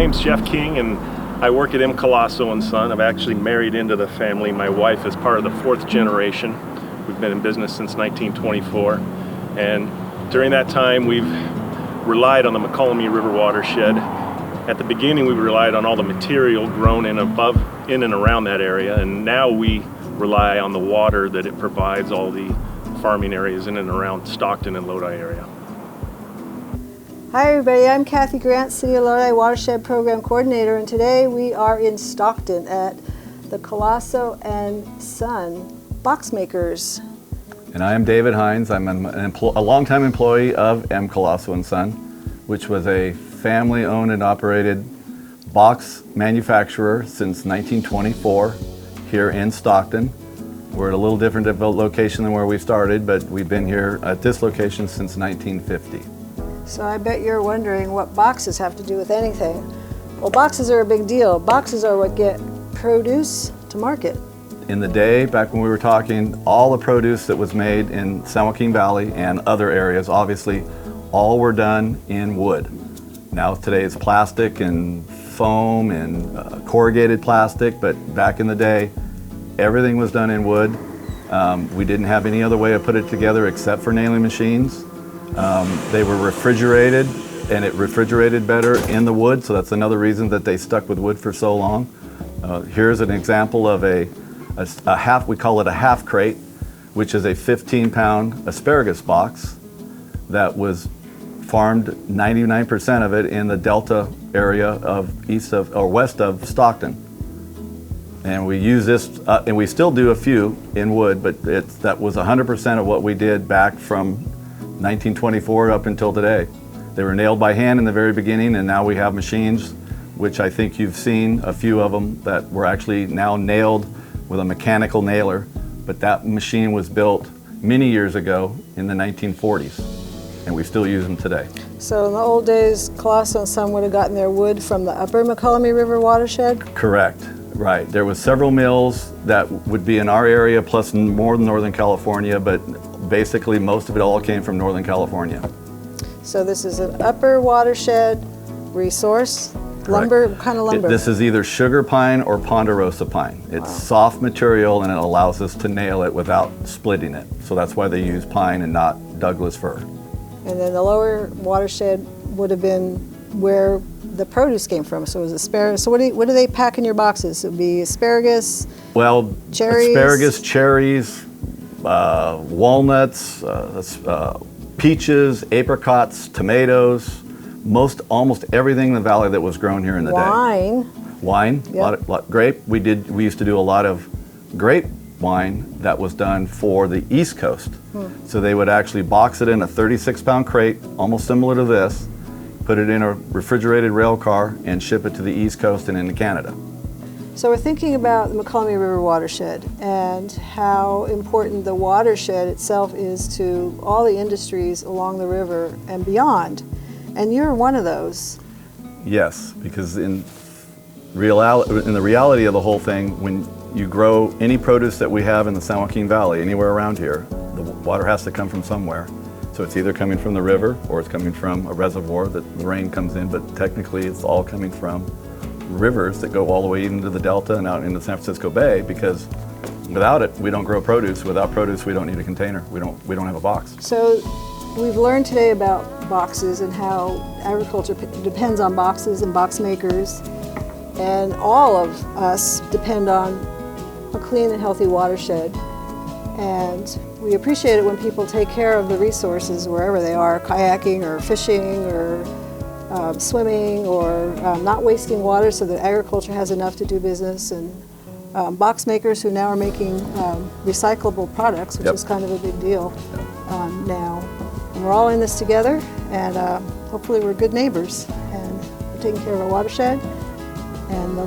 name's Jeff King, and I work at Calosso and Son. I've actually married into the family. My wife is part of the 4th generation. We've been in business since 1924, and during that time we've relied on the Mokelumne River watershed. At the beginning we relied on all the material grown in and around that area, and now we rely on the water that it provides all the farming areas in and around Stockton and Lodi area. Hi everybody, I'm Kathy Grant, City of Lodi Watershed Program Coordinator, and today we are in Stockton at the Calosso and Son boxmakers. And I am David Hines. I'm a longtime employee of Calosso and Son, which was a family-owned and operated box manufacturer since 1924 here in Stockton. We're at a little different location than where we started, but we've been here at this location since 1950. So I bet you're wondering what boxes have to do with anything. Well, boxes are a big deal. Boxes are what get produce to market. In the day, back when we were talking, all the produce that was made in San Joaquin Valley and other areas, obviously, all were done in wood. Now today it's plastic and foam and corrugated plastic, but back in the day, everything was done in wood. We didn't have any other way to put it together except for nailing machines. They were refrigerated, and it refrigerated better in the wood, so that's another reason that they stuck with wood for so long. Here's an example of a half, we call it a half crate, which is a 15-pound asparagus box that was farmed 99% of it in the Delta area of west of Stockton. And we use this, and we still do a few in wood, but that was 100% of what we did back from 1924 up until today. They were nailed by hand in the very beginning, and now we have machines, which I think you've seen a few of them, that were actually now nailed with a mechanical nailer. But that machine was built many years ago in the 1940s, and we still use them today. So in the old days, Calosso and Son would have gotten their wood from the upper Mokelumne River watershed? Correct, right. There was several mills that would be in our area, plus more than Northern California, but basically most of it all came from Northern California. So this is an upper watershed resource. Lumber, what kind of lumber? This is either sugar pine or ponderosa pine. It's soft material, and it allows us to nail it without splitting it. So that's why they use pine and not Douglas fir. And then the lower watershed would have been where the produce came from. So it was asparagus. So what do they pack in your boxes? It would be asparagus, well, cherries? Asparagus, cherries, walnuts, peaches, apricots, tomatoes, almost everything in the valley that was grown here in the day. Wine, yep. Grape. We used to do a lot of grape wine that was done for the East Coast. So they would actually box it in a 36-pound crate, almost similar to this, put it in a refrigerated rail car, and ship it to the East Coast and into Canada. So we're thinking about the Mokelumne River watershed and how important the watershed itself is to all the industries along the river and beyond. And you're one of those. Yes, because in the reality of the whole thing, when you grow any produce that we have in the San Joaquin Valley, anywhere around here, the water has to come from somewhere. So it's either coming from the river or it's coming from a reservoir that the rain comes in, but technically it's all coming from rivers that go all the way into the Delta and out into San Francisco Bay, because without it, we don't grow produce. Without produce, we don't need a container. We don't have a box. So we've learned today about boxes and how agriculture depends on boxes and box makers, and all of us depend on a clean and healthy watershed. And we appreciate it when people take care of the resources wherever they are, kayaking or fishing or swimming, or not wasting water so that agriculture has enough to do business, and box makers who now are making recyclable products, which is kind of a big deal now. And we're all in this together, and hopefully we're good neighbors, and we're taking care of our watershed and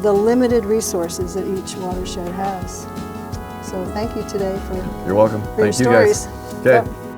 the limited resources that each watershed has. So thank you today for You're welcome. your Thank you stories. guys. Okay. Yep.